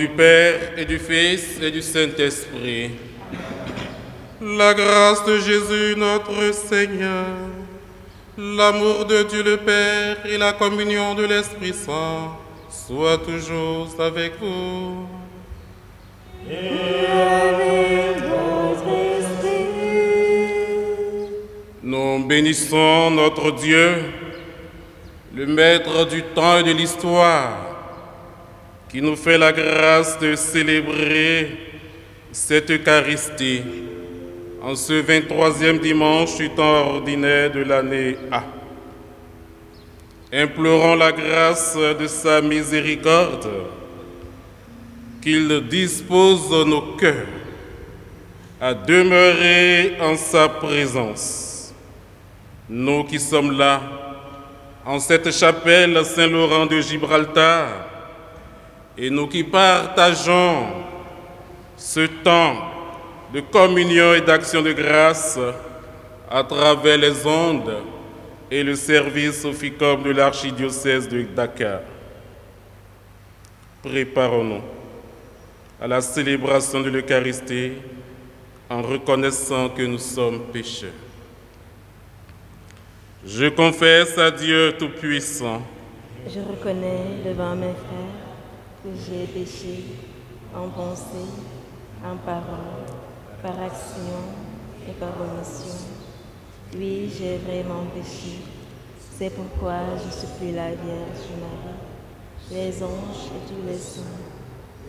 du Père et du Fils et du Saint-Esprit. La grâce de Jésus notre Seigneur, l'amour de Dieu le Père et la communion de l'Esprit Saint soient toujours avec vous. Et avec votre esprit. Nous bénissons notre Dieu, le Maître du temps et de l'histoire, qui nous fait la grâce de célébrer cette Eucharistie en ce 23e dimanche du temps ordinaire de l'année A. Implorons la grâce de sa miséricorde, qu'il dispose nos cœurs à demeurer en sa présence. Nous qui sommes là, en cette chapelle Saint-Laurent de Gibraltar, et nous qui partageons ce temps de communion et d'action de grâce à travers les ondes et le service officum de l'archidiocèse de Dakar. Préparons-nous à la célébration de l'Eucharistie en reconnaissant que nous sommes pécheurs. Je confesse à Dieu Tout-Puissant. Je reconnais devant mes frères que j'ai péché en pensée, en parole, par action et par omission. Oui, j'ai vraiment péché. C'est pourquoi je supplie la Vierge Marie, les anges et tous les saints,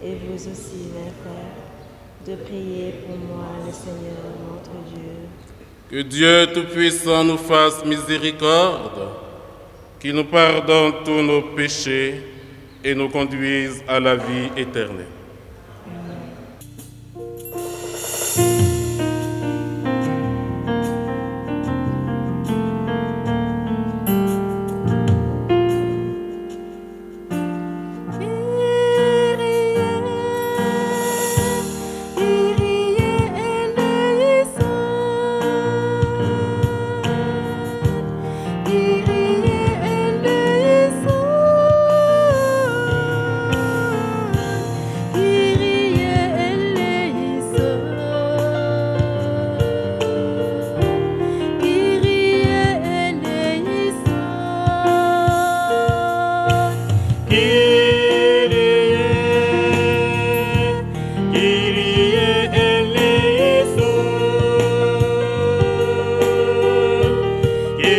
et vous aussi, mes frères, de prier pour moi, le Seigneur notre Dieu. Que Dieu Tout-Puissant nous fasse miséricorde, qu'il nous pardonne tous nos péchés et nous conduise à la vie éternelle.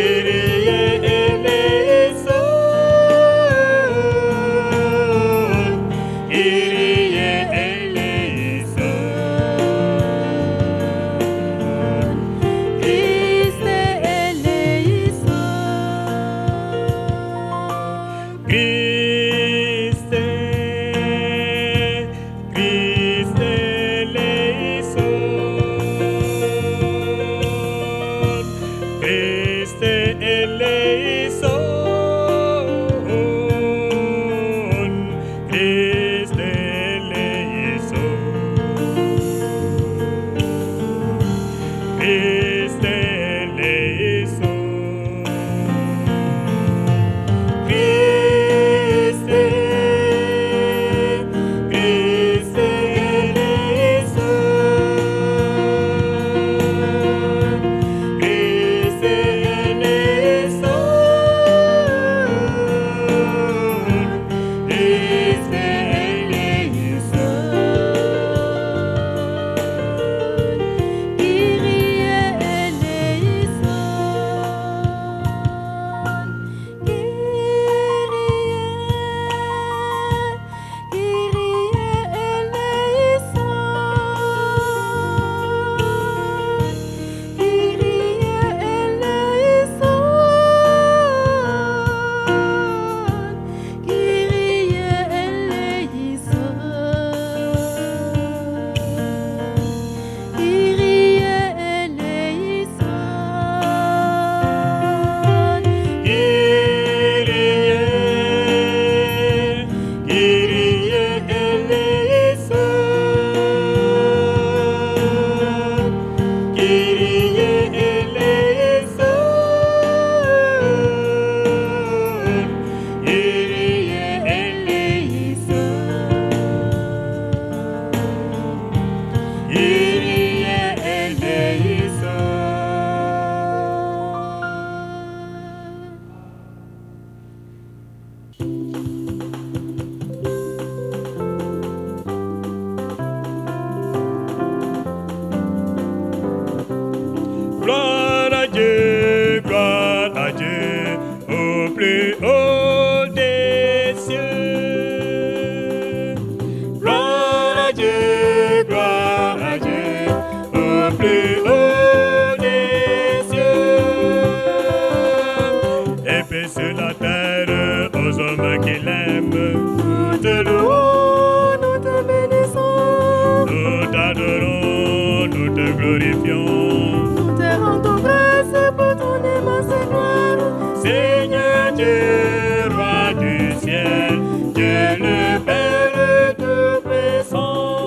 Kyrie glorifions. Nous te rendons grâce pour ton immense gloire. Seigneur Dieu, roi du ciel, Dieu le Père Tout-Puissant.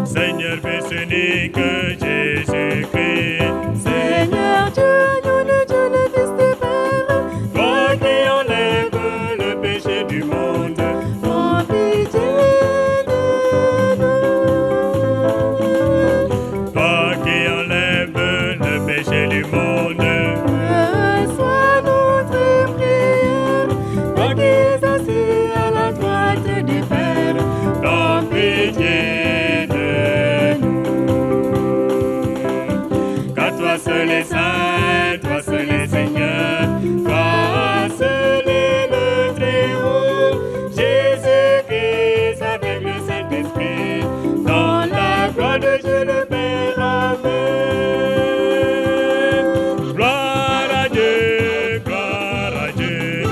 Seigneur Fils unique, Jésus-Christ. Seigneur Dieu, nous le Dieu, le Fils du Père. Toi qui enlèves le péché du monde. Prends pitié de nous. Toi qui enlèves le péché du monde. Reçois notre prière. Toi qui es assis à la droite du Père. Prends pitié de nous. Car toi seul est saint, toi seul est Seigneur, toi seul est le Très-Haut, Jésus-Christ avec le Saint-Esprit, dans la gloire de Dieu le Père. Amen. Gloire à Dieu, au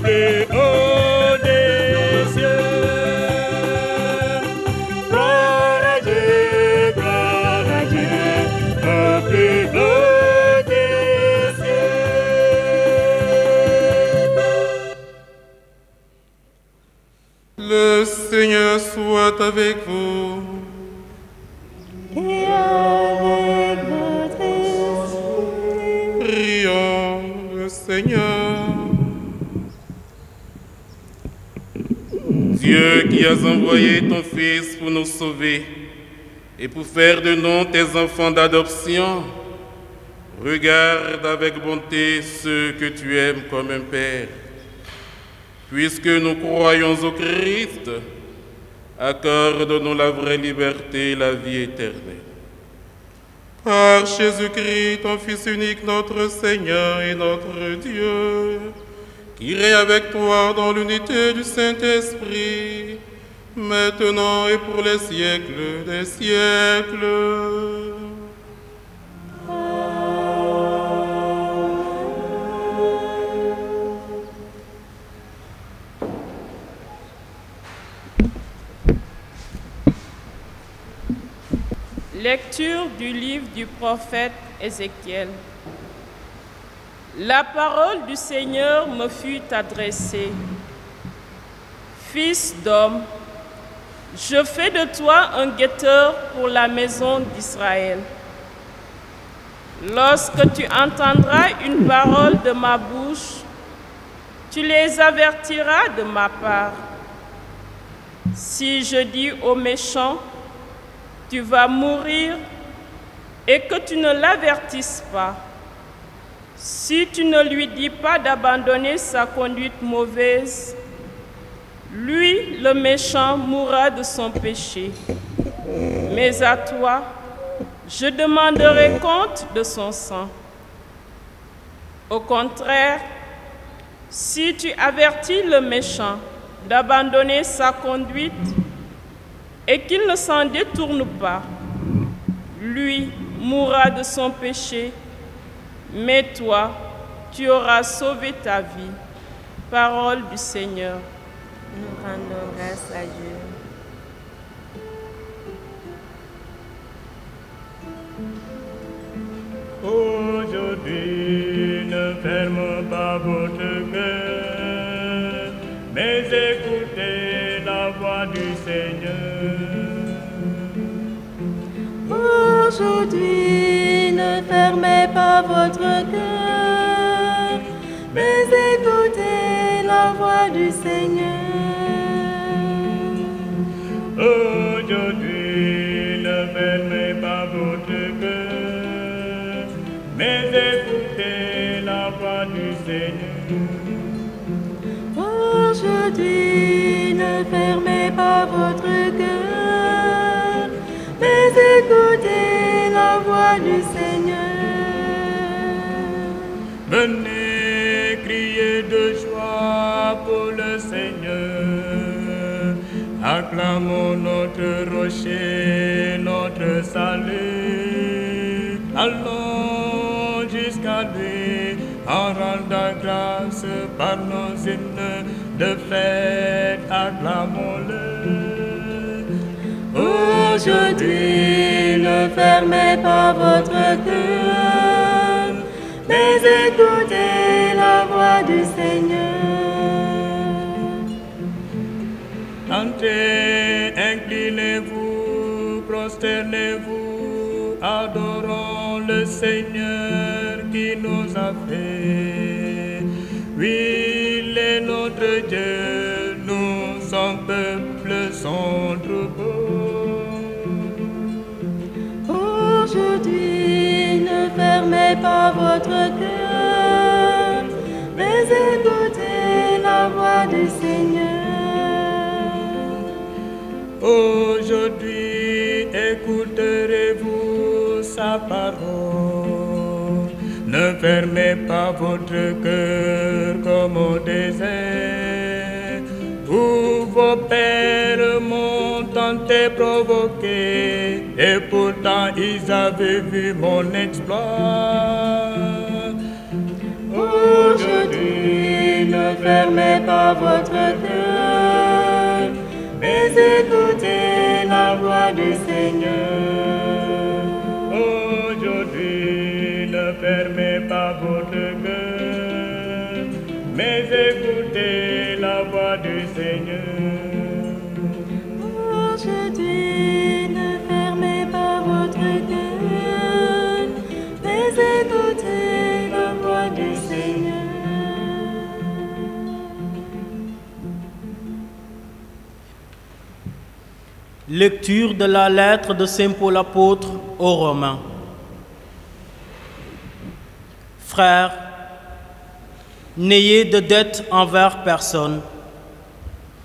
plus haut des cieux. Gloire à Dieu, au plus haut des cieux. Le Seigneur soit avec vous. Et avec votre esprit. Prions le Seigneur. Dieu qui as envoyé ton Fils pour nous sauver et pour faire de nous tes enfants d'adoption, regarde avec bonté ceux que tu aimes comme un Père. Puisque nous croyons au Christ, accorde-nous la vraie liberté et la vie éternelle. Par Jésus-Christ, ton Fils unique, notre Seigneur et notre Dieu, qui règne avec toi dans l'unité du Saint-Esprit, maintenant et pour les siècles des siècles. Lecture du livre du prophète Ézéchiel. La parole du Seigneur me fut adressée. Fils d'homme, je fais de toi un guetteur pour la maison d'Israël. Lorsque tu entendras une parole de ma bouche, tu les avertiras de ma part. Si je dis aux méchants, tu vas mourir, et que tu ne l'avertisses pas, si tu ne lui dis pas d'abandonner sa conduite mauvaise, lui, le méchant, mourra de son péché. Mais à toi, je demanderai compte de son sang. Au contraire, si tu avertis le méchant d'abandonner sa conduite et qu'il ne s'en détourne pas, lui mourra de son péché, mais toi, tu auras sauvé ta vie. Parole du Seigneur. Nous rendons grâce à Dieu. Aujourd'hui, ne ferme pas votre cœur, mais écoutez la voix du Seigneur. Aujourd'hui, ne fermez pas votre cœur, mais écoutez la voix du Seigneur. Aujourd'hui, ne fermez pas votre cœur, mais écoutez la voix du Seigneur. Aujourd'hui, ne fermez pas votre cœur, mais écoutez la voix du Seigneur. Venez crier de joie pour le Seigneur. Acclamons notre rocher, notre salut. Allons jusqu'à lui en rendant grâce par nos hymnes de fête. Acclamons-le. Aujourd'hui, fermez pas votre cœur, mais écoutez la voix du Seigneur. Entrez, inclinez-vous, prosternez-vous, adorons le Seigneur qui nous a fait. Oui, il est notre Dieu, nous, son peuple, son troupeau. Aujourd'hui, ne fermez pas votre cœur, mais écoutez la voix du Seigneur. Aujourd'hui, écouterez-vous sa parole. Ne fermez pas votre cœur comme au désert, où vos pères m'ont tenté, provoqué, et pourtant ils avaient vu mon exploit. Aujourd'hui, ne fermez pas votre cœur, mais écoutez la voix du Seigneur. Aujourd'hui, ne fermez pas votre cœur, mais écoutez la voix du Seigneur. Aujourd'hui, ne fermez pas votre cœur, mais écoutez la voix du Seigneur. Lecture de la lettre de Saint Paul apôtre aux Romains. Frères, n'ayez de dette envers personne,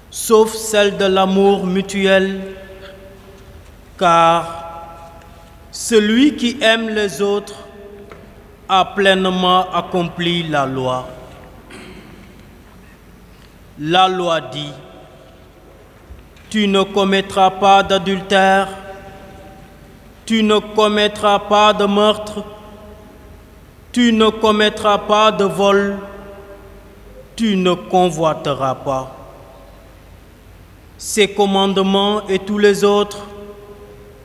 sauf celle de l'amour mutuel, car celui qui aime les autres a pleinement accompli la loi. La loi dit: tu ne commettras pas d'adultère, tu ne commettras pas de meurtre, tu ne commettras pas de vol, tu ne convoiteras pas. Ces commandements et tous les autres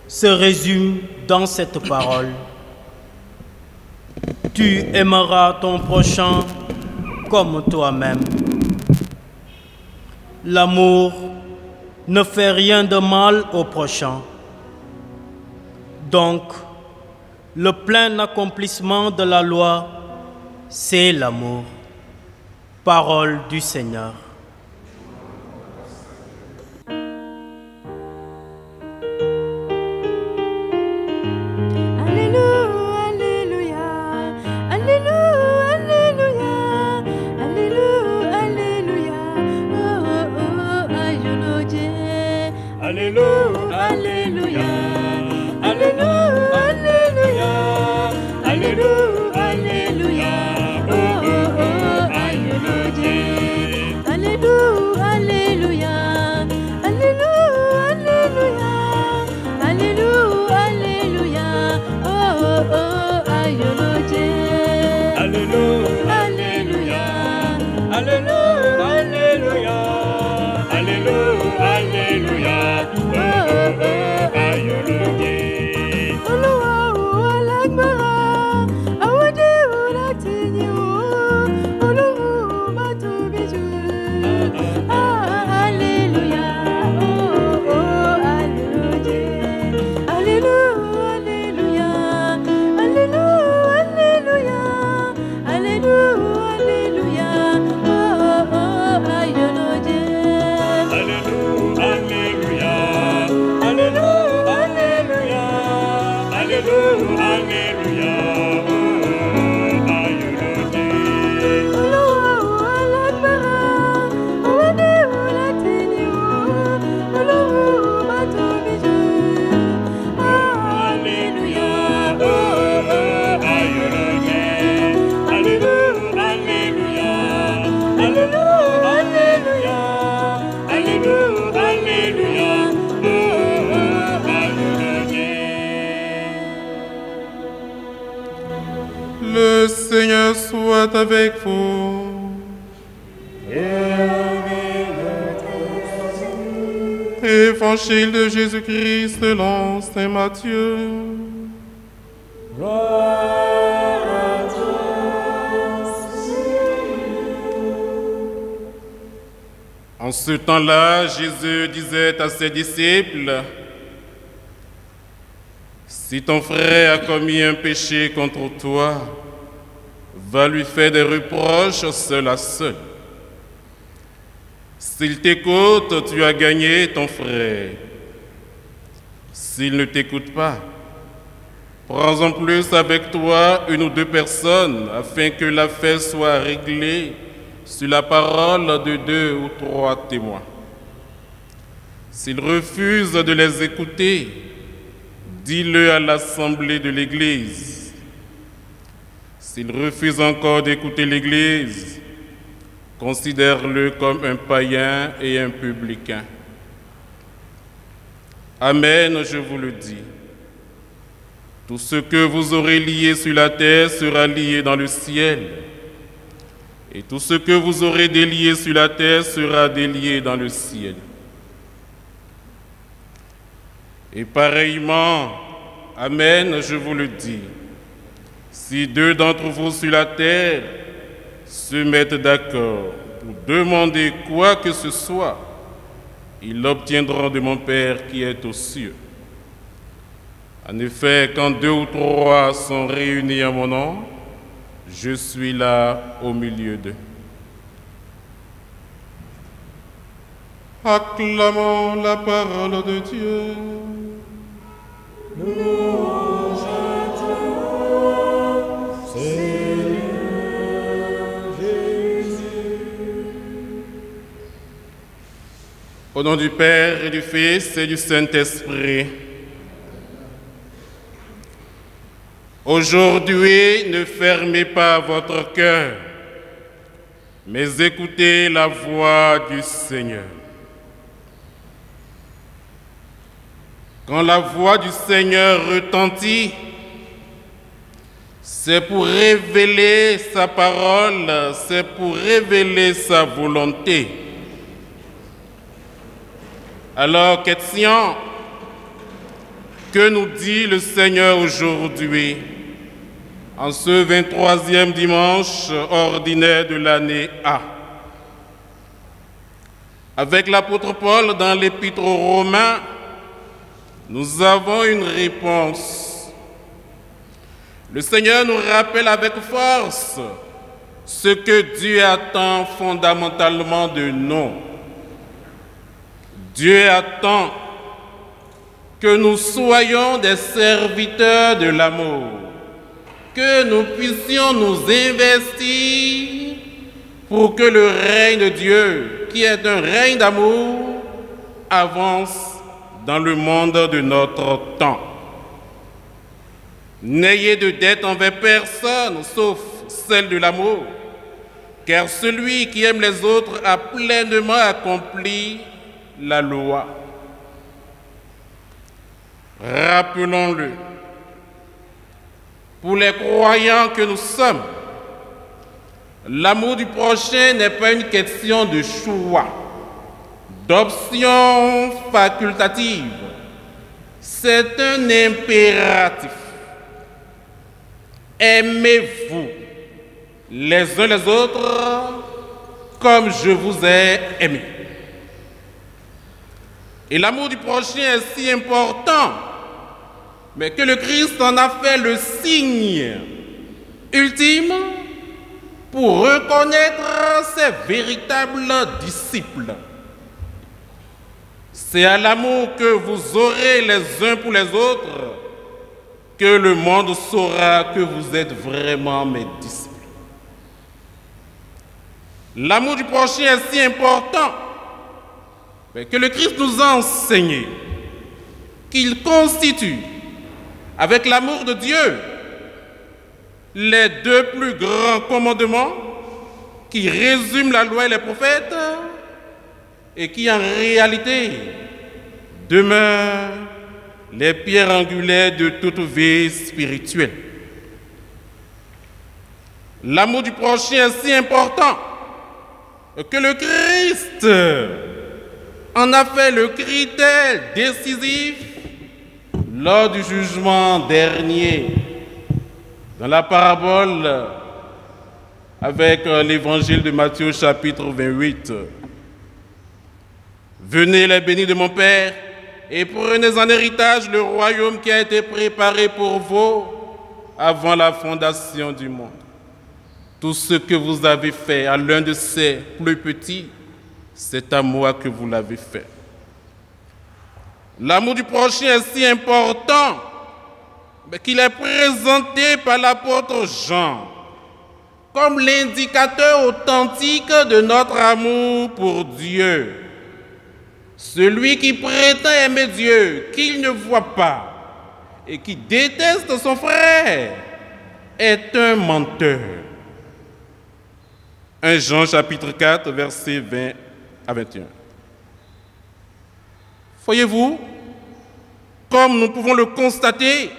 se résument dans cette parole. Tu aimeras ton prochain comme toi-même. L'amour ne fait rien de mal au prochain. Donc, le plein accomplissement de la loi, c'est l'amour. Parole du Seigneur. Le Seigneur soit avec vous. Évangile de Jésus-Christ selon saint Matthieu. Gloire à toi, En ce temps-là, Jésus disait à ses disciples, « Si ton frère a commis un péché contre toi, va lui faire des reproches seul à seul. S'il t'écoute, tu as gagné ton frère. S'il ne t'écoute pas, prends en plus avec toi une ou deux personnes afin que l'affaire soit réglée sur la parole de 2 ou 3 témoins. S'il refuse de les écouter, dis-le à l'assemblée de l'Église. S'il refuse encore d'écouter l'Église, considère-le comme un païen et un publicain. Amen, je vous le dis. Tout ce que vous aurez lié sur la terre sera lié dans le ciel. Et tout ce que vous aurez délié sur la terre sera délié dans le ciel. Et pareillement, amen, je vous le dis, si 2 d'entre vous sur la terre se mettent d'accord pour demander quoi que ce soit, ils l'obtiendront de mon Père qui est aux cieux. En effet, quand 2 ou 3 sont réunis en mon nom, je suis là au milieu d'eux. Acclamons la parole de Dieu. louange à toi, Seigneur Jésus. Au nom du Père et du Fils et du Saint-Esprit. Aujourd'hui, ne fermez pas votre cœur, mais écoutez la voix du Seigneur. Quand la voix du Seigneur retentit, c'est pour révéler sa parole, c'est pour révéler sa volonté. Alors, question, que nous dit le Seigneur aujourd'hui, en ce 23e dimanche ordinaire de l'année A? Avec l'apôtre Paul dans l'Épître aux Romains, nous avons une réponse. Le Seigneur nous rappelle avec force ce que Dieu attend fondamentalement de nous. Dieu attend que nous soyons des serviteurs de l'amour, que nous puissions nous investir pour que le règne de Dieu, qui est un règne d'amour, avance dans le monde de notre temps. N'ayez de dette envers personne, sauf celle de l'amour, car celui qui aime les autres a pleinement accompli la loi. Rappelons-le, pour les croyants que nous sommes, l'amour du prochain n'est pas une question de choix, d'option facultative. C'est un impératif. Aimez-vous les uns les autres comme je vous ai aimé. Et l'amour du prochain est si important, mais que le Christ en a fait le signe ultime pour reconnaître ses véritables disciples. C'est à l'amour que vous aurez les uns pour les autres que le monde saura que vous êtes vraiment mes disciples. L'amour du prochain est si important que le Christ nous a enseigné qu'il constitue, avec l'amour de Dieu, les 2 plus grands commandements qui résument la loi et les prophètes et qui en réalité demeurent les pierres angulaires de toute vie spirituelle. L'amour du prochain est si important que le Christ en a fait le critère décisif lors du jugement dernier. Dans la parabole avec l'évangile de Matthieu chapitre 28. Venez les bénis de mon Père et prenez en héritage le royaume qui a été préparé pour vous avant la fondation du monde. Tout ce que vous avez fait à l'un de ces plus petits, c'est à moi que vous l'avez fait. L'amour du prochain est si important qu'il est présenté par l'apôtre Jean comme l'indicateur authentique de notre amour pour Dieu. Celui qui prétend aimer Dieu, qu'il ne voit pas, et qui déteste son frère, est un menteur. 1 Jean chapitre 4, versets 20 à 21. Voyez-vous, comme nous pouvons le constater,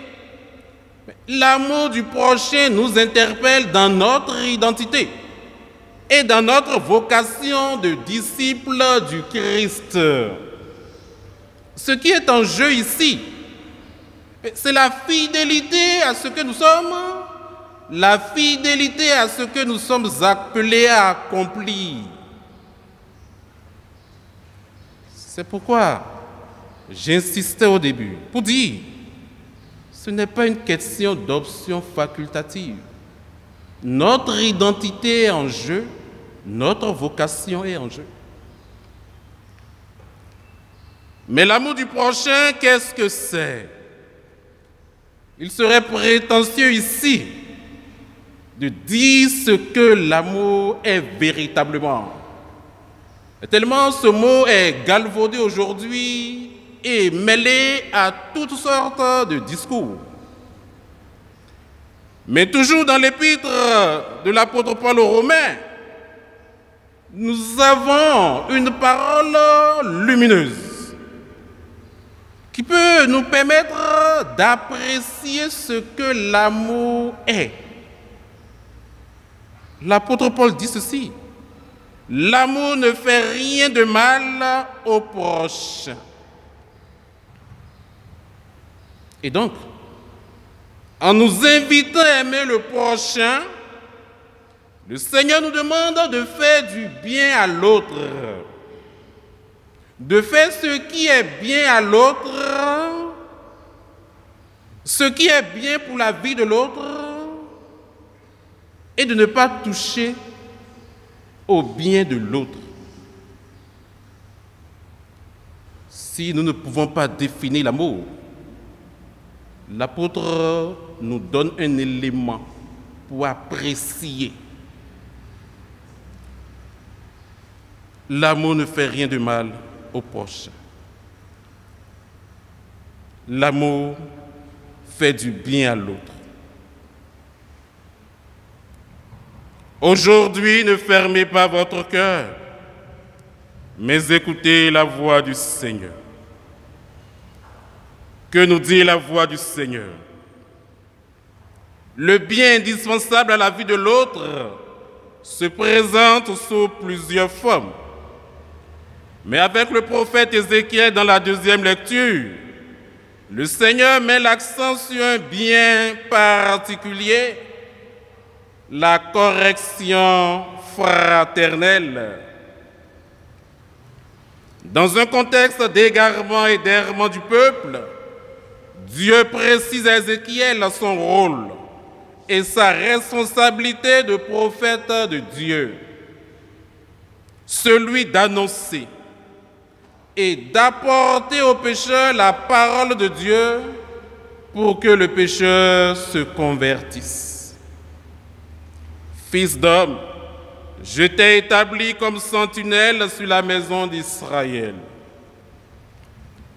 l'amour du prochain nous interpelle dans notre identité et dans notre vocation de disciples du Christ. Ce qui est en jeu ici, c'est la fidélité à ce que nous sommes, la fidélité à ce que nous sommes appelés à accomplir. C'est pourquoi j'insistais au début pour dire, ce n'est pas une question d'option facultative. Notre identité est en jeu, notre vocation est en jeu. Mais l'amour du prochain, qu'est-ce que c'est? Il serait prétentieux ici de dire ce que l'amour est véritablement. Et tellement ce mot est galvaudé aujourd'hui et mêlé à toutes sortes de discours. Mais toujours dans l'épître de l'apôtre Paul aux Romains, nous avons une parole lumineuse qui peut nous permettre d'apprécier ce que l'amour est. L'apôtre Paul dit ceci: l'amour ne fait rien de mal au prochain. Et donc, en nous invitant à aimer le prochain, le Seigneur nous demande de faire du bien à l'autre. De faire ce qui est bien à l'autre, ce qui est bien pour la vie de l'autre, et de ne pas toucher au bien de l'autre. Si nous ne pouvons pas définir l'amour, l'apôtre nous donne un élément pour apprécier. L'amour ne fait rien de mal au prochain. L'amour fait du bien à l'autre. Aujourd'hui, ne fermez pas votre cœur, mais écoutez la voix du Seigneur. Que nous dit la voix du Seigneur? Le bien indispensable à la vie de l'autre se présente sous plusieurs formes. Mais avec le prophète Ézéchiel dans la deuxième lecture, le Seigneur met l'accent sur un bien particulier, la correction fraternelle. Dans un contexte d'égarement et d'errement du peuple, Dieu précise à Ézéchiel son rôle et sa responsabilité de prophète de Dieu, celui d'annoncer et d'apporter au pécheur la parole de Dieu pour que le pécheur se convertisse. Fils d'homme, je t'ai établi comme sentinelle sur la maison d'Israël.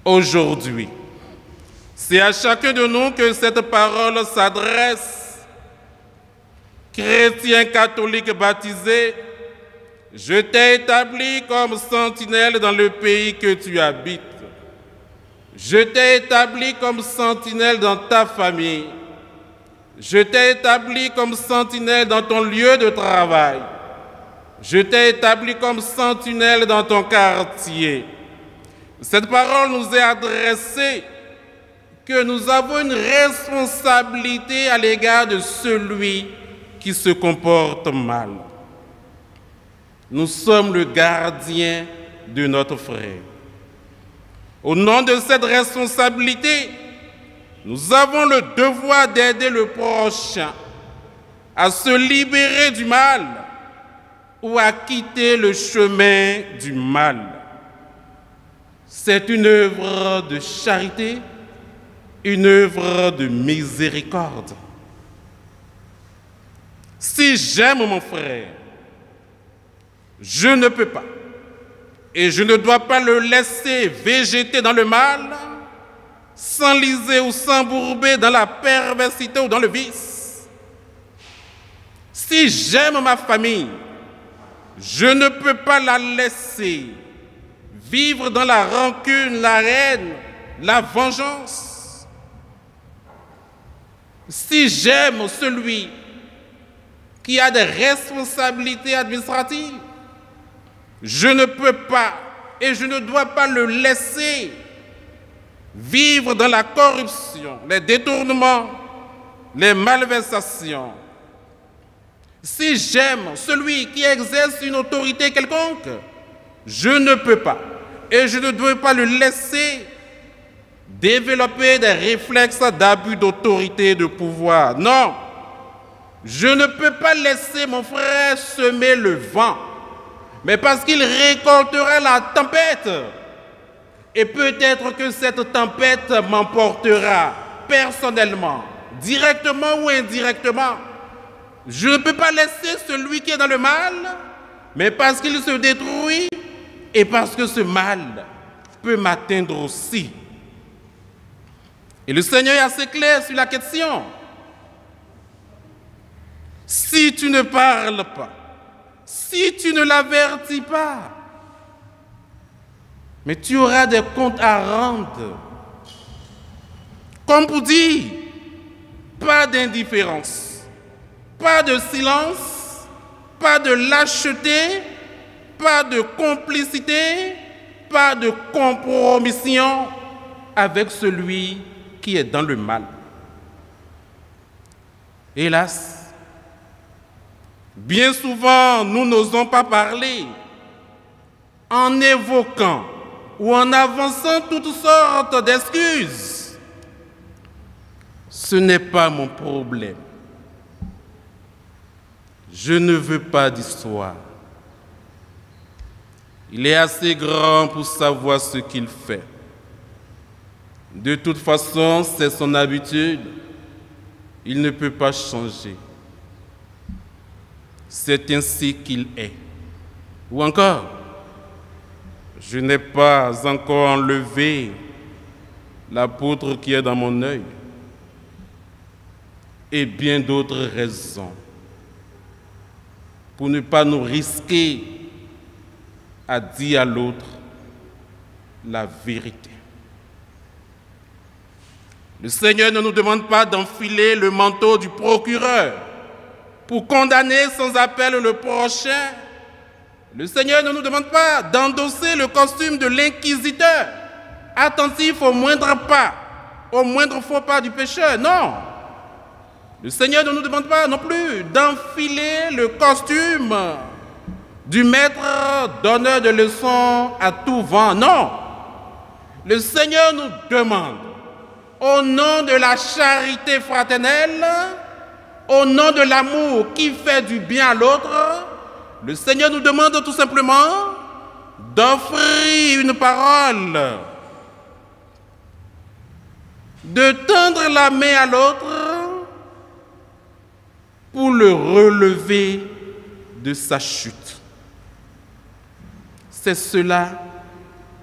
Aujourd'hui, c'est à chacun de nous que cette parole s'adresse. Chrétien catholique baptisé, je t'ai établi comme sentinelle dans le pays que tu habites. Je t'ai établi comme sentinelle dans ta famille. Je t'ai établi comme sentinelle dans ton lieu de travail. Je t'ai établi comme sentinelle dans ton quartier. Cette parole nous est adressée que nous avons une responsabilité à l'égard de celui qui se comporte mal. Nous sommes le gardien de notre frère. Au nom de cette responsabilité, nous avons le devoir d'aider le prochain à se libérer du mal ou à quitter le chemin du mal. C'est une œuvre de charité, une œuvre de miséricorde. Si j'aime mon frère, je ne peux pas et je ne dois pas le laisser végéter dans le mal, s'enliser ou s'embourber dans la perversité ou dans le vice. Si j'aime ma famille, je ne peux pas la laisser vivre dans la rancune, la haine, la vengeance. Si j'aime celui qui a des responsabilités administratives, je ne peux pas et je ne dois pas le laisser vivre dans la corruption, les détournements, les malversations. Si j'aime celui qui exerce une autorité quelconque, je ne peux pas et je ne dois pas le laisser développer des réflexes d'abus d'autorité et de pouvoir. Non, je ne peux pas laisser mon frère semer le vent, mais parce qu'il récoltera la tempête. Et peut-être que cette tempête m'emportera personnellement, directement ou indirectement. Je ne peux pas laisser celui qui est dans le mal, mais parce qu'il se détruit et parce que ce mal peut m'atteindre aussi. Et le Seigneur est assez clair sur la question. Si tu ne parles pas, si tu ne l'avertis pas, mais tu auras des comptes à rendre. Comme pour dire, pas d'indifférence, pas de silence, pas de lâcheté, pas de complicité, pas de compromission avec celui qui est dans le mal. Hélas, bien souvent, nous n'osons pas parler en évoquant ou en avançant toutes sortes d'excuses. Ce n'est pas mon problème. Je ne veux pas d'histoire. Il est assez grand pour savoir ce qu'il fait. De toute façon, c'est son habitude. Il ne peut pas changer. C'est ainsi qu'il est. Ou encore, je n'ai pas encore enlevé la poutre qui est dans mon œil. Et bien d'autres raisons pour ne pas nous risquer à dire à l'autre la vérité. Le Seigneur ne nous demande pas d'enfiler le manteau du procureur pour condamner sans appel le prochain. Le Seigneur ne nous demande pas d'endosser le costume de l'inquisiteur, attentif au moindre pas, au moindre faux pas du pécheur. Non. Le Seigneur ne nous demande pas non plus d'enfiler le costume du maître donneur de leçons à tout vent. Non. Le Seigneur nous demande, au nom de la charité fraternelle, au nom de l'amour qui fait du bien à l'autre, le Seigneur nous demande tout simplement d'offrir une parole, de tendre la main à l'autre pour le relever de sa chute. C'est cela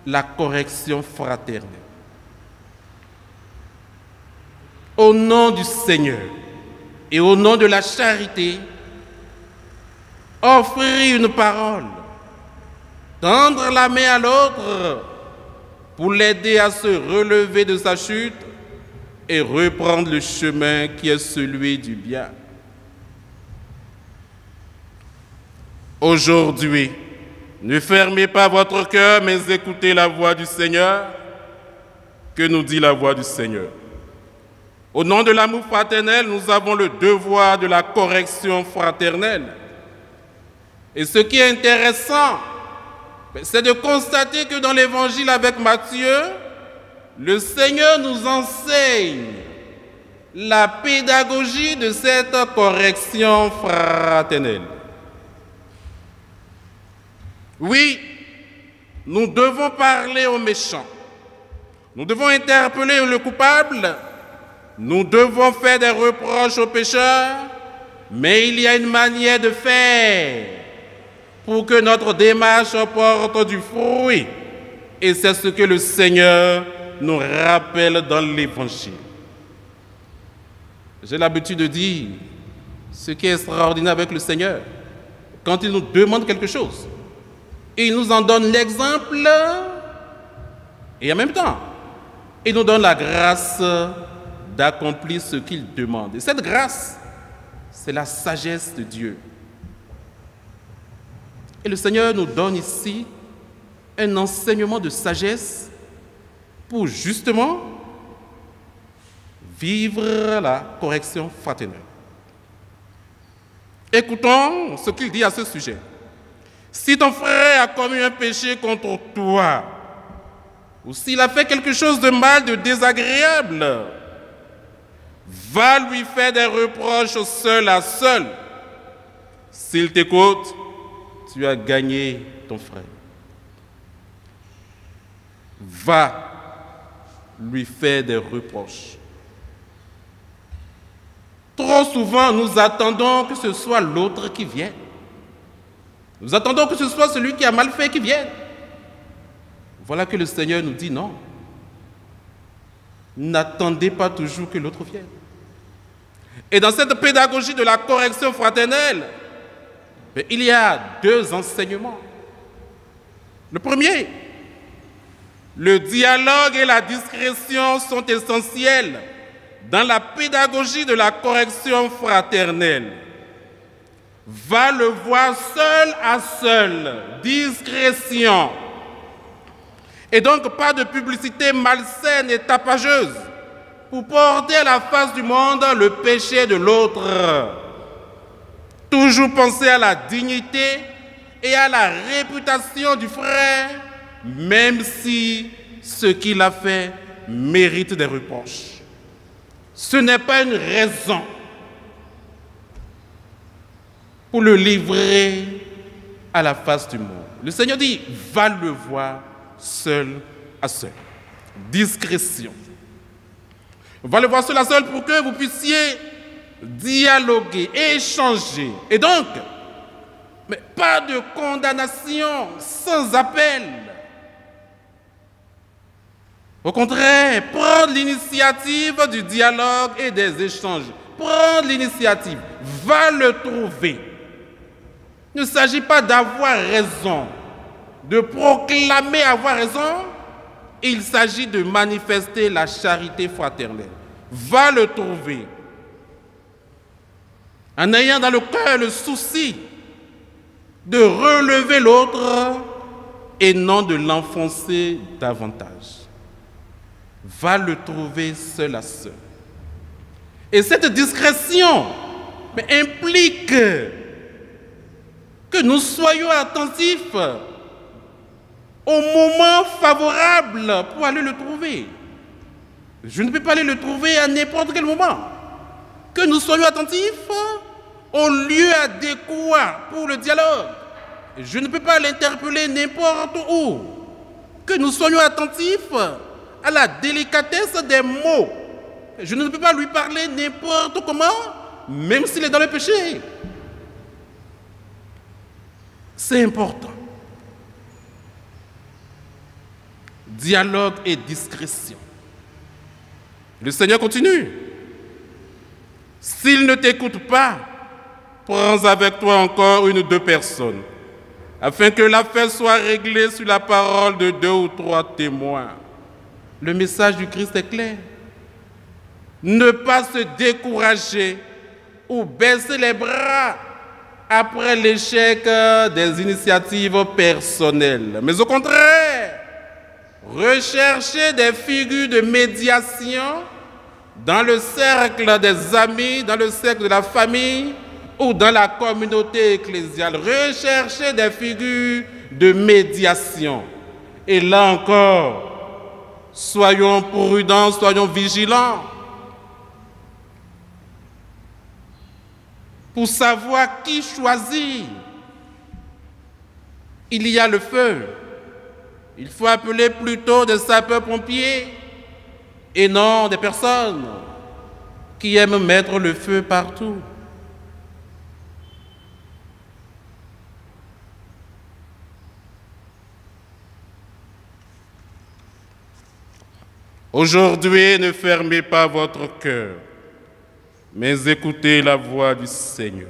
la correction fraternelle. Au nom du Seigneur et au nom de la charité, offrir une parole, tendre la main à l'autre pour l'aider à se relever de sa chute et reprendre le chemin qui est celui du bien. Ne fermez pas votre cœur, mais écoutez la voix du Seigneur. Que nous dit la voix du Seigneur? Au nom de l'amour fraternel, nous avons le devoir de la correction fraternelle. Et ce qui est intéressant, c'est de constater que dans l'évangile avec Matthieu, le Seigneur nous enseigne la pédagogie de cette correction fraternelle. Oui, nous devons parler aux méchants. Nous devons interpeller le coupable. Nous devons faire des reproches aux pécheurs. Mais il y a une manière de faire pour que notre démarche porte du fruit. Et c'est ce que le Seigneur nous rappelle dans l'Évangile. J'ai l'habitude de dire ce qui est extraordinaire avec le Seigneur. Quand il nous demande quelque chose, il nous en donne l'exemple et en même temps, il nous donne la grâce d'accomplir ce qu'il demande. Et cette grâce, c'est la sagesse de Dieu. Et le Seigneur nous donne ici un enseignement de sagesse pour justement vivre la correction fraternelle. Écoutons ce qu'il dit à ce sujet. Si ton frère a commis un péché contre toi, ou s'il a fait quelque chose de mal, de désagréable, va lui faire des reproches seul à seul. S'il t'écoute, tu as gagné ton frère. Va lui faire des reproches. Trop souvent, nous attendons que ce soit l'autre qui vienne. Nous attendons que ce soit celui qui a mal fait qui vienne. Voilà que le Seigneur nous dit non. N'attendez pas toujours que l'autre vienne. Et dans cette pédagogie de la correction fraternelle, il y a deux enseignements. Le premier, le dialogue et la discrétion sont essentiels dans la pédagogie de la correction fraternelle. Va le voir seul à seul, discrétion. Et donc pas de publicité malsaine et tapageuse pour porter à la face du monde le péché de l'autre. Toujours penser à la dignité et à la réputation du frère, même si ce qu'il a fait mérite des reproches. Ce n'est pas une raison pour le livrer à la face du monde. Le Seigneur dit, va le voir seul à seul. Discrétion. Va le voir seul à seul pour que vous puissiez dialoguer, échanger. Et donc, mais pas de condamnation sans appel. Au contraire, prendre l'initiative du dialogue et des échanges. Prendre l'initiative. Va le trouver. Il ne s'agit pas d'avoir raison, de proclamer avoir raison. Il s'agit de manifester la charité fraternelle. Va le trouver. En ayant dans le cœur le souci de relever l'autre et non de l'enfoncer davantage. Va le trouver seul à seul. Et cette discrétion implique que nous soyons attentifs au moment favorable pour aller le trouver. Je ne peux pas aller le trouver à n'importe quel moment. Que nous soyons attentifs au lieu adéquat pour le dialogue. Je ne peux pas l'interpeller n'importe où. Que nous soyons attentifs à la délicatesse des mots. Je ne peux pas lui parler n'importe comment, même s'il est dans le péché. C'est important. Dialogue et discrétion. Le Seigneur continue. S'il ne t'écoute pas, prends avec toi encore une ou deux personnes, afin que l'affaire soit réglée sur la parole de 2 ou 3 témoins. Le message du Christ est clair. Ne pas se décourager ou baisser les bras après l'échec des initiatives personnelles, mais au contraire, rechercher des figures de médiation dans le cercle des amis, dans le cercle de la famille ou dans la communauté ecclésiale. Rechercher des figures de médiation. Et là encore, soyons prudents, soyons vigilants pour savoir qui choisir. Il y a le feu. Il faut appeler plutôt des sapeurs-pompiers et non des personnes qui aiment mettre le feu partout. Aujourd'hui, ne fermez pas votre cœur, mais écoutez la voix du Seigneur.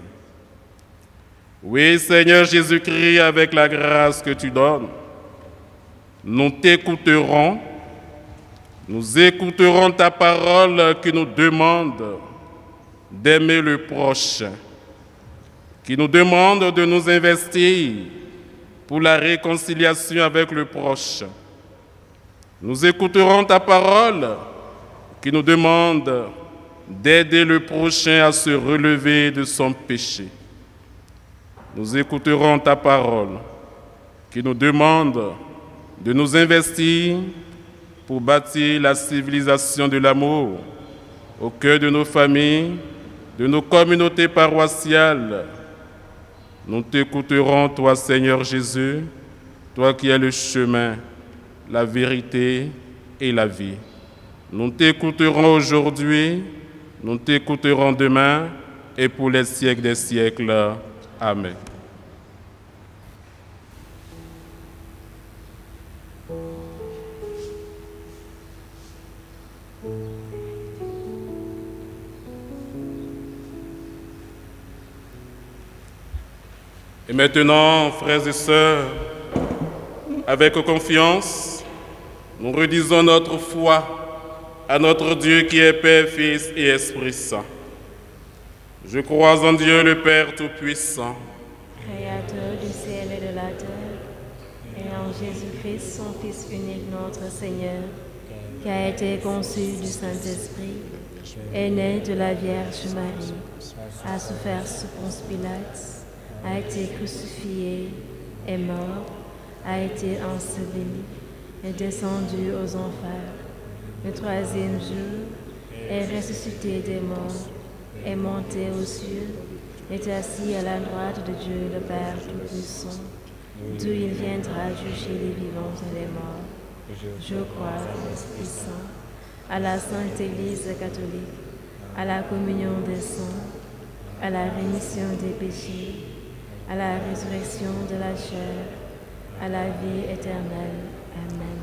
Oui, Seigneur Jésus-Christ, avec la grâce que tu donnes, nous t'écouterons, nous écouterons ta parole qui nous demande d'aimer le prochain, qui nous demande de nous investir pour la réconciliation avec le prochain. Nous écouterons ta parole qui nous demande d'aider le prochain à se relever de son péché. Nous écouterons ta parole qui nous demande de nous investir pour bâtir la civilisation de l'amour au cœur de nos familles, de nos communautés paroissiales. Nous t'écouterons, toi, Seigneur Jésus, toi qui es le chemin, la vérité et la vie. Nous t'écouterons aujourd'hui, nous t'écouterons demain et pour les siècles des siècles. Amen. Et maintenant, frères et sœurs, avec confiance, nous redisons notre foi à notre Dieu qui est Père, Fils et Esprit Saint. Je crois en Dieu le Père Tout-Puissant, Créateur du ciel et de la terre, et en Jésus-Christ, son Fils unique, notre Seigneur, qui a été conçu du Saint-Esprit, est né de la Vierge Marie, a souffert sous Ponce Pilate, a été crucifié, est mort, a été enseveli, est descendu aux enfers. Le troisième jour, est ressuscité des morts, est monté aux cieux, est assis à la droite de Dieu le Père Tout-Puissant, d'où il viendra juger les vivants et les morts. Je crois en l'Esprit Saint, à la Sainte Église catholique, à la communion des saints, à la rémission des péchés, à la résurrection de la chair, à la vie éternelle. Amen.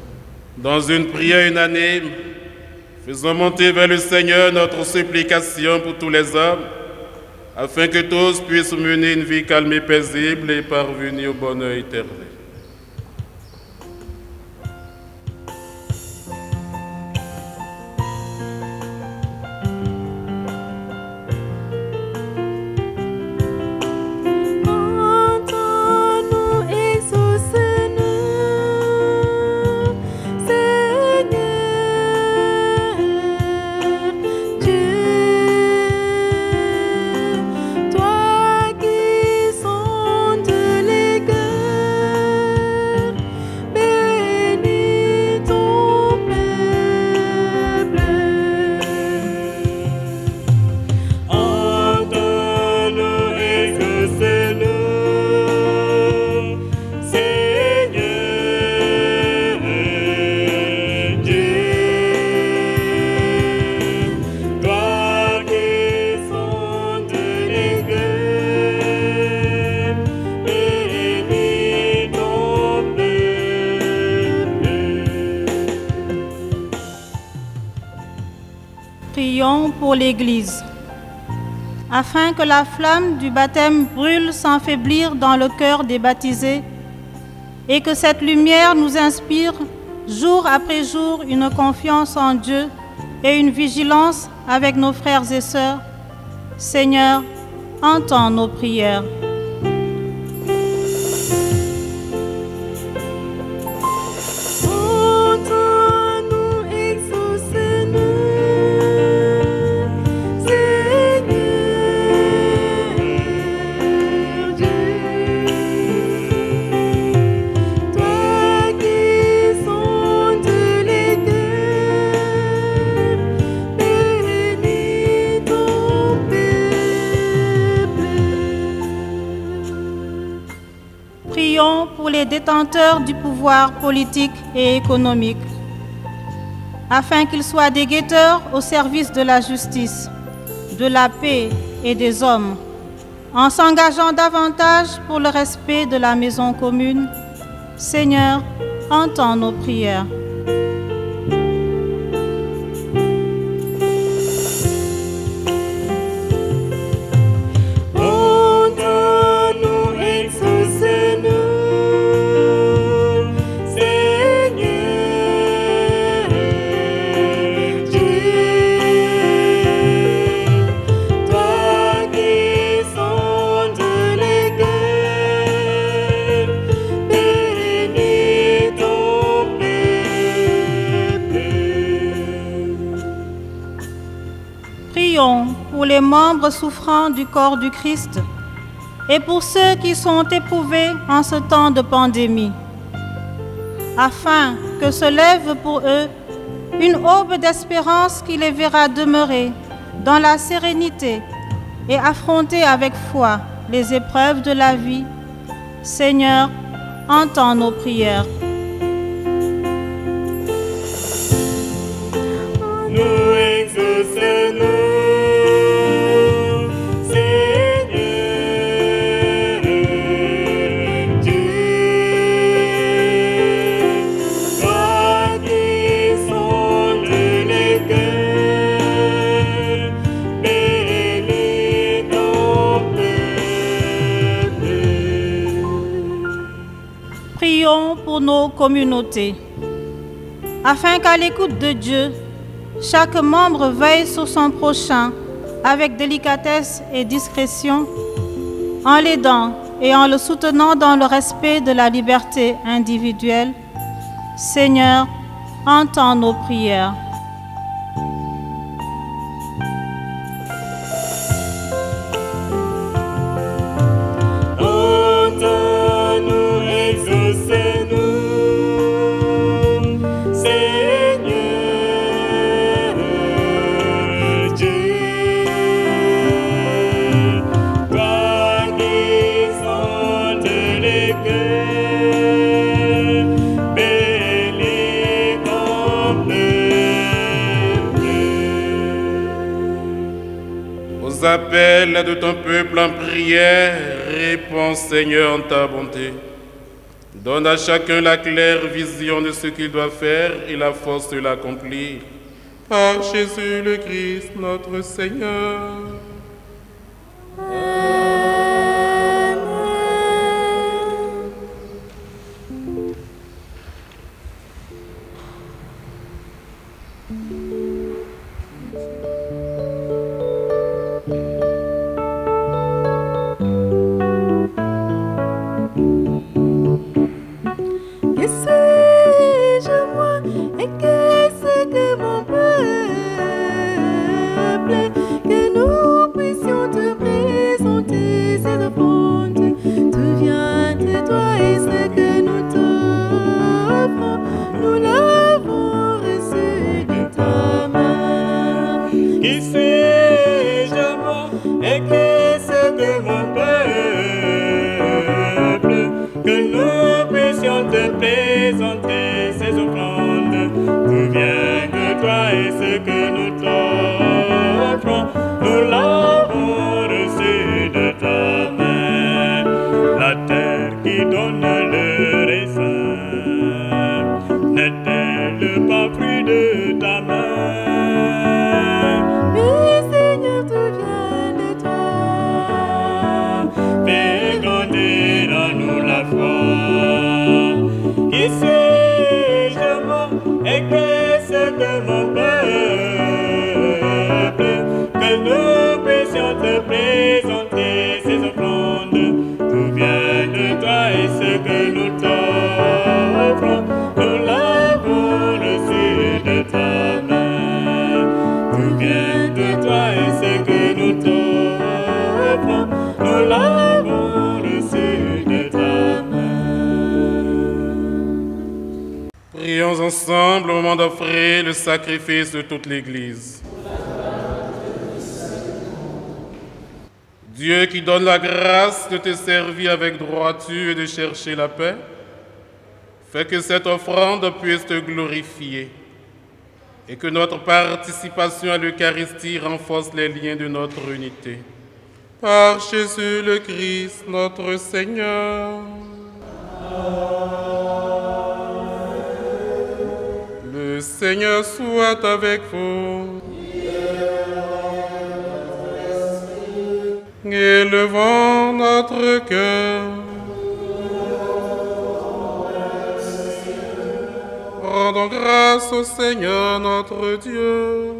Dans une prière unanime, faisons monter vers le Seigneur notre supplication pour tous les hommes, afin que tous puissent mener une vie calme et paisible et parvenir au bonheur éternel. Prions pour l'Église, afin que la flamme du baptême brûle sans faiblir dans le cœur des baptisés et que cette lumière nous inspire jour après jour une confiance en Dieu et une vigilance avec nos frères et sœurs. Seigneur, entends nos prières. pour les détenteurs du pouvoir politique et économique, afin qu'ils soient des guetteurs au service de la justice, de la paix et des hommes, en s'engageant davantage pour le respect de la maison commune. Seigneur, entends nos prières. Pour les membres souffrant du corps du Christ et pour ceux qui sont éprouvés en ce temps de pandémie, afin que se lève pour eux une aube d'espérance qui les verra demeurer dans la sérénité et affronter avec foi les épreuves de la vie. Seigneur, entends nos prières. Nous exaucons-nous. Prions pour nos communautés, afin qu'à l'écoute de Dieu, chaque membre veille sur son prochain avec délicatesse et discrétion, en l'aidant et en le soutenant dans le respect de la liberté individuelle. Seigneur, entends nos prières. Appel de ton peuple en prière, réponds Seigneur en ta bonté. Donne à chacun la claire vision de ce qu'il doit faire et la force de l'accomplir. Par Jésus le Christ, notre Seigneur. Prions ensemble au moment d'offrir le sacrifice de toute l'Église. Dieu qui donne la grâce de te servir avec droiture et de chercher la paix, Fais que cette offrande puisse te glorifier et que notre participation à l'Eucharistie renforce les liens de notre unité. Par Jésus le Christ, notre Seigneur. Le Seigneur soit avec vous. Élevons notre cœur. Rendons grâce au Seigneur notre Dieu.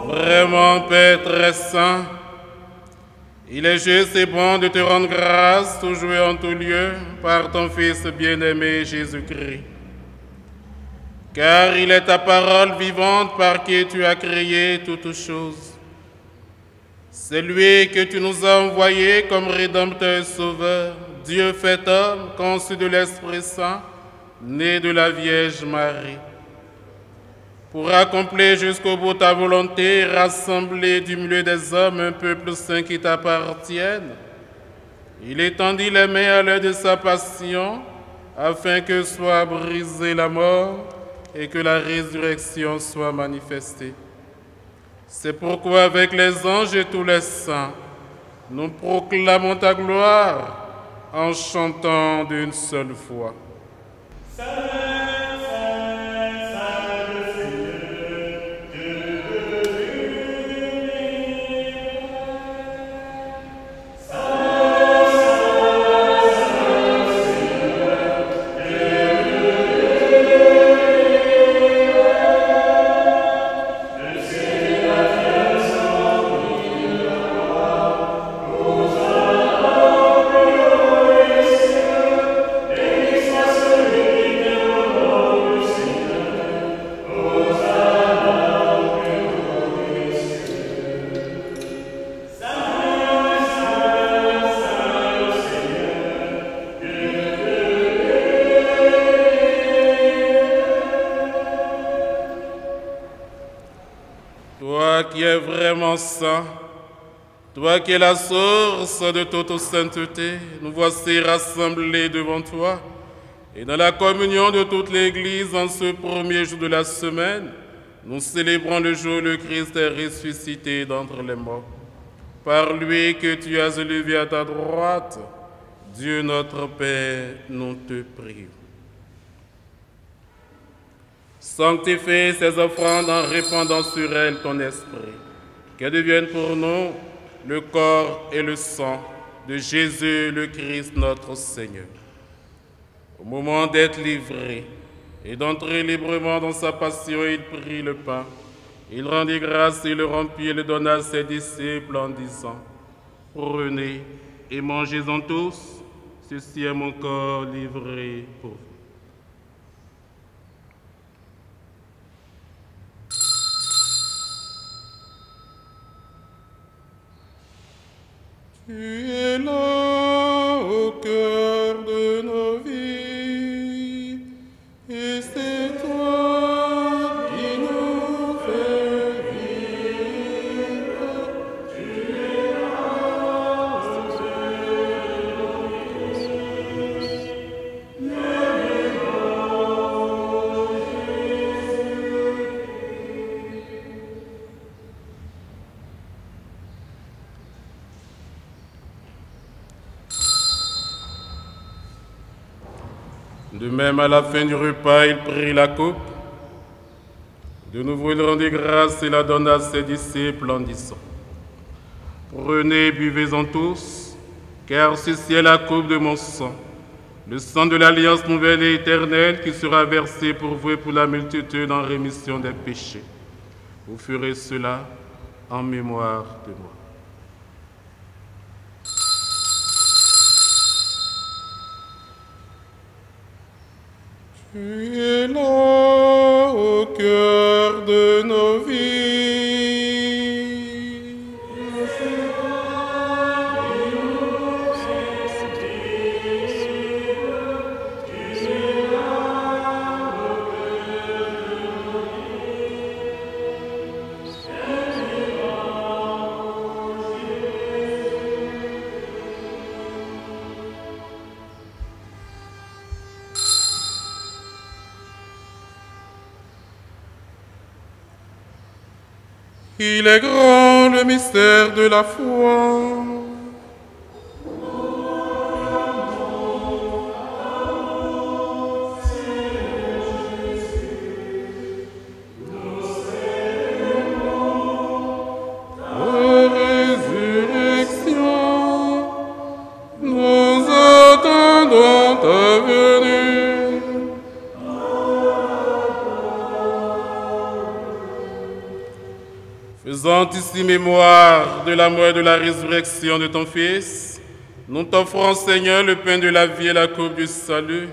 Vraiment, Père très saint, il est juste et bon de te rendre grâce toujours et en tout lieu par ton Fils bien-aimé Jésus-Christ. Car il est ta parole vivante par qui tu as créé toutes choses. C'est lui que tu nous as envoyé comme Rédempteur et Sauveur, Dieu fait homme, conçu de l'Esprit Saint, né de la Vierge Marie. Pour accomplir jusqu'au bout ta volonté, rassembler du milieu des hommes un peuple saint qui t'appartienne, il étendit les mains à l'heure de sa passion, afin que soit brisée la mort et que la résurrection soit manifestée. C'est pourquoi avec les anges et tous les saints, nous proclamons ta gloire en chantant d'une seule voix. Saint, toi qui es la source de toute sainteté, nous voici rassemblés devant toi et dans la communion de toute l'Église en ce premier jour de la semaine, nous célébrons le jour où le Christ est ressuscité d'entre les morts. Par lui que tu as élevé à ta droite, Dieu notre Père, nous te prions. Sanctifie ces offrandes en répandant sur elles ton esprit. Qu'elles deviennent pour nous le corps et le sang de Jésus le Christ notre Seigneur. Au moment d'être livré et d'entrer librement dans sa passion, il prit le pain. Il rendit grâce, il le rompit et le donna à ses disciples en disant, « Prenez et mangez-en tous, ceci est mon corps livré pour vous. » Tu es là au cœur de nos vies, et c'est toi qui nous fais vivre. Tu es là au cœur de nos De même, à la fin du repas, il prit la coupe. De nouveau, il rendit grâce et la donna à ses disciples en disant, « Prenez, buvez-en tous, car ceci est la coupe de mon sang, le sang de l'alliance nouvelle et éternelle qui sera versé pour vous et pour la multitude en rémission des péchés. Vous ferez cela en mémoire de moi. » Tu es là au cœur de nos vies. Il est grand le mystère de la foi. Faisant ici mémoire de la mort et de la résurrection de ton Fils, nous t'offrons, Seigneur, le pain de la vie et la coupe du salut,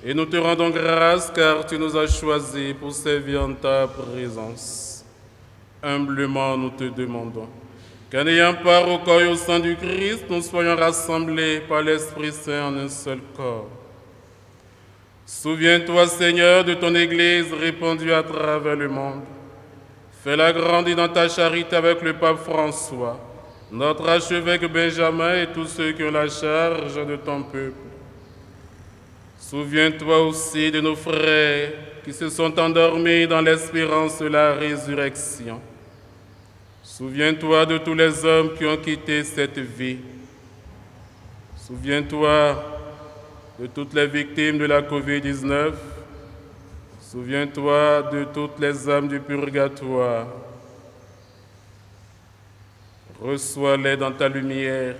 et nous te rendons grâce car tu nous as choisis pour servir en ta présence. Humblement, nous te demandons qu'en ayant part au corps et au sang du Christ, nous soyons rassemblés par l'Esprit Saint en un seul corps. Souviens-toi, Seigneur, de ton Église répandue à travers le monde. Fais-la grandir dans ta charité avec le pape François, notre archevêque Benjamin et tous ceux qui ont la charge de ton peuple. Souviens-toi aussi de nos frères qui se sont endormis dans l'espérance de la résurrection. Souviens-toi de tous les hommes qui ont quitté cette vie. Souviens-toi de toutes les victimes de la Covid-19. Souviens-toi de toutes les âmes du purgatoire. Reçois-les dans ta lumière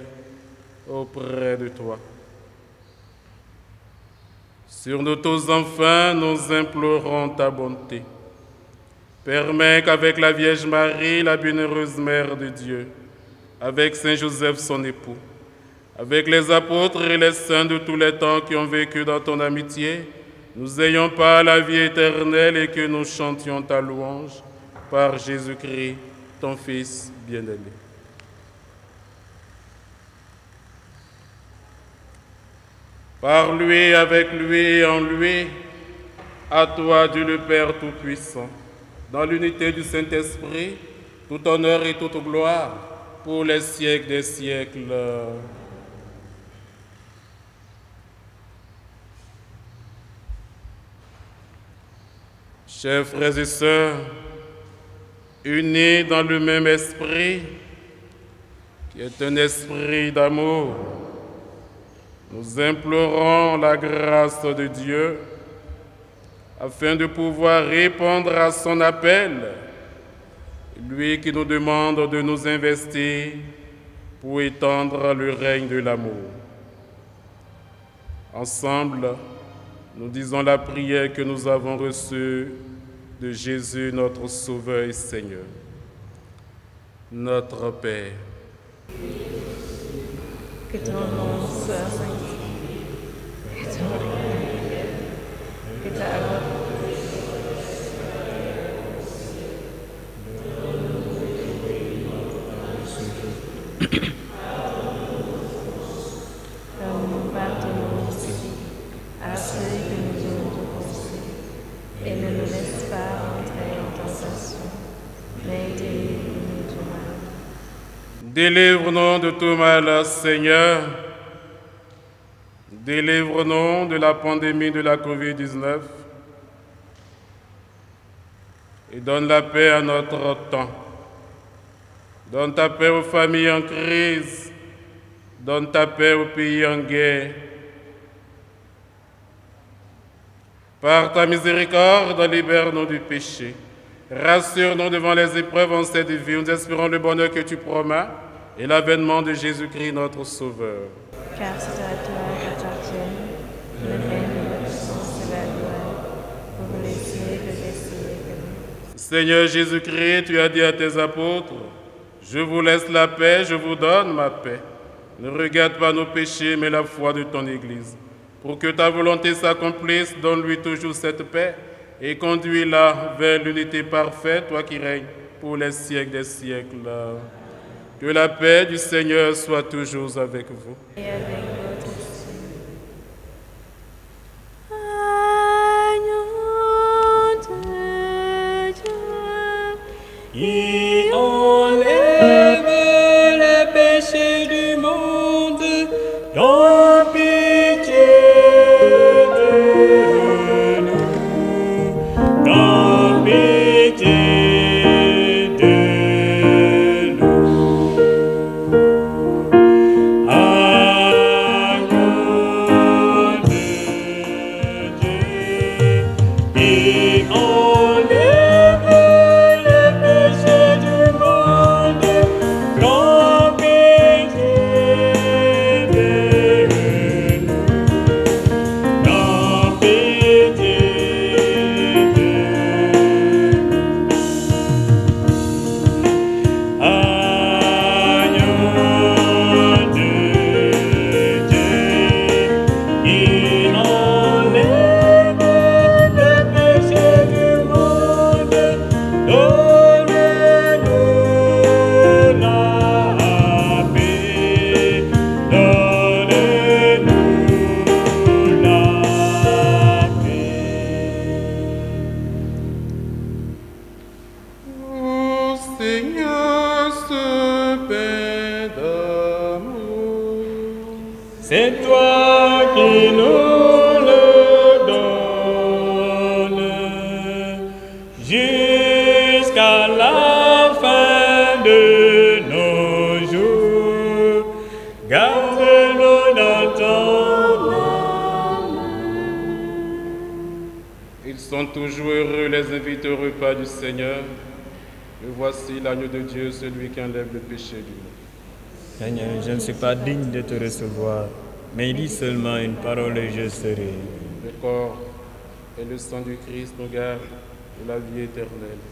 auprès de toi. Sur nous tous, enfin, nous implorons ta bonté. Permets qu'avec la Vierge Marie, la bienheureuse Mère de Dieu, avec Saint Joseph, son époux, avec les apôtres et les saints de tous les temps qui ont vécu dans ton amitié, nous ayons pas la vie éternelle et que nous chantions ta louange par Jésus-Christ, ton Fils bien-aimé. Par lui, avec lui et en lui, à toi, Dieu le Père Tout-Puissant, dans l'unité du Saint-Esprit, tout honneur et toute gloire pour les siècles des siècles. Chers frères et sœurs, unis dans le même esprit, qui est un esprit d'amour, nous implorons la grâce de Dieu afin de pouvoir répondre à son appel, lui qui nous demande de nous investir pour étendre le règne de l'amour. Ensemble, nous disons la prière que nous avons reçue de Jésus, notre Sauveur et Seigneur. Notre Père, que ton nom soit sanctifié, que ton règne vienne, que ta volonté comme nous pardonnons aussi à ceux que nous avons offensés, et ne nous laisse pas entrer en tentation, mais délivre-nous du mal. délivre-nous de tout mal, Seigneur. Délivre-nous de la pandémie de la Covid-19 et donne la paix à notre temps. Donne ta paix aux familles en crise. Donne ta paix aux pays en guerre. Par ta miséricorde, libère-nous du péché. Rassure-nous devant les épreuves en cette vie. Nous espérons le bonheur que tu promets et l'avènement de Jésus-Christ, notre Sauveur. Car c'est à toi qu'appartiennent le règne, la puissance et la gloire pour les siècles des siècles. Seigneur Jésus-Christ, tu as dit à tes apôtres, je vous laisse la paix, je vous donne ma paix. Ne regarde pas nos péchés, mais la foi de ton Église. Pour que ta volonté s'accomplisse, donne-lui toujours cette paix et conduis-la vers l'unité parfaite, toi qui règnes pour les siècles des siècles. Que la paix du Seigneur soit toujours avec vous. Et avec votre esprit. Il enlève les péchés du monde, dans pitié de nous, dans pitié de Seigneur, ce pain d'amour. C'est toi qui nous le donnes jusqu'à la fin de nos jours. Garde-nous dans ton amour. Ils sont toujours heureux, les invités au repas du Seigneur. Et voici l'agneau de Dieu, celui qui enlève le péché du monde. Seigneur, je ne suis pas digne de te recevoir, mais dis seulement une parole et je serai. Le corps et le sang du Christ nous gardent de la vie éternelle.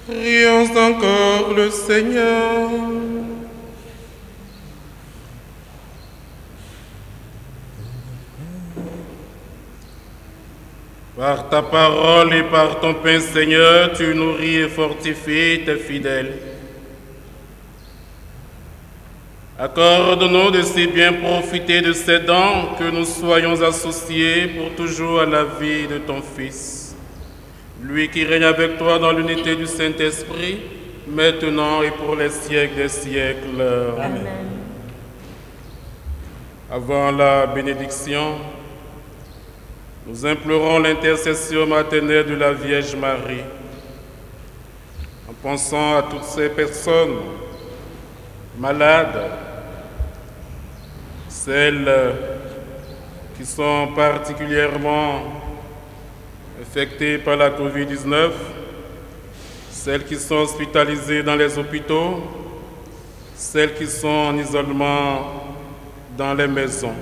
Prions encore le Seigneur. Par ta parole et par ton pain, Seigneur, tu nourris et fortifies tes fidèles. Accorde-nous de si bien profiter de ces dons que nous soyons associés pour toujours à la vie de ton Fils, lui qui règne avec toi dans l'unité du Saint-Esprit, maintenant et pour les siècles des siècles. Amen. Avant la bénédiction, nous implorons l'intercession maternelle de la Vierge Marie, en pensant à toutes ces personnes malades, celles qui sont particulièrement affectés par la Covid-19, celles qui sont hospitalisées dans les hôpitaux, celles qui sont en isolement dans les maisons,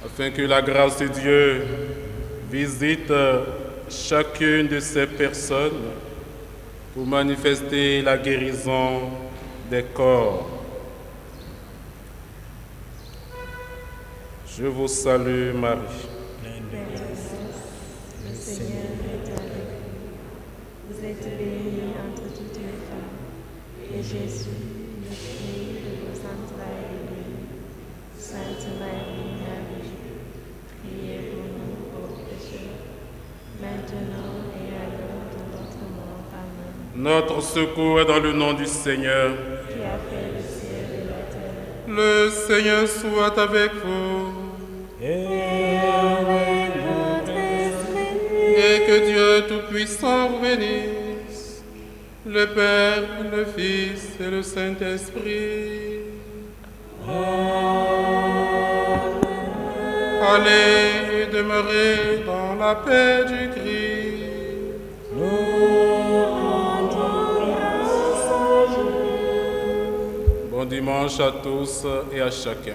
afin que la grâce de Dieu visite chacune de ces personnes pour manifester la guérison des corps. Je vous salue Marie. Le Seigneur est avec vous. Vous êtes bénie entre toutes les femmes, et Jésus, le fruit de vos entrailles, est béni. Sainte Marie, Mère de Dieu, priez pour nous pauvres pécheurs, maintenant et à l'heure de notre mort. Amen. Notre secours est dans le nom du Seigneur. Qui a fait le ciel et la terre. Le Seigneur soit avec vous. Et avec votre esprit. Et que Dieu Tout-Puissant vous bénisse, le Père, le Fils et le Saint-Esprit. Allez et demeurez dans la paix du Christ. Nous rendons grâce à Dieu. Bon dimanche à tous et à chacun.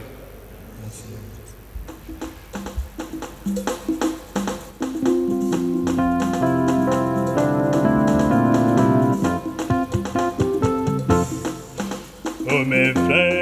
Oh mes frères,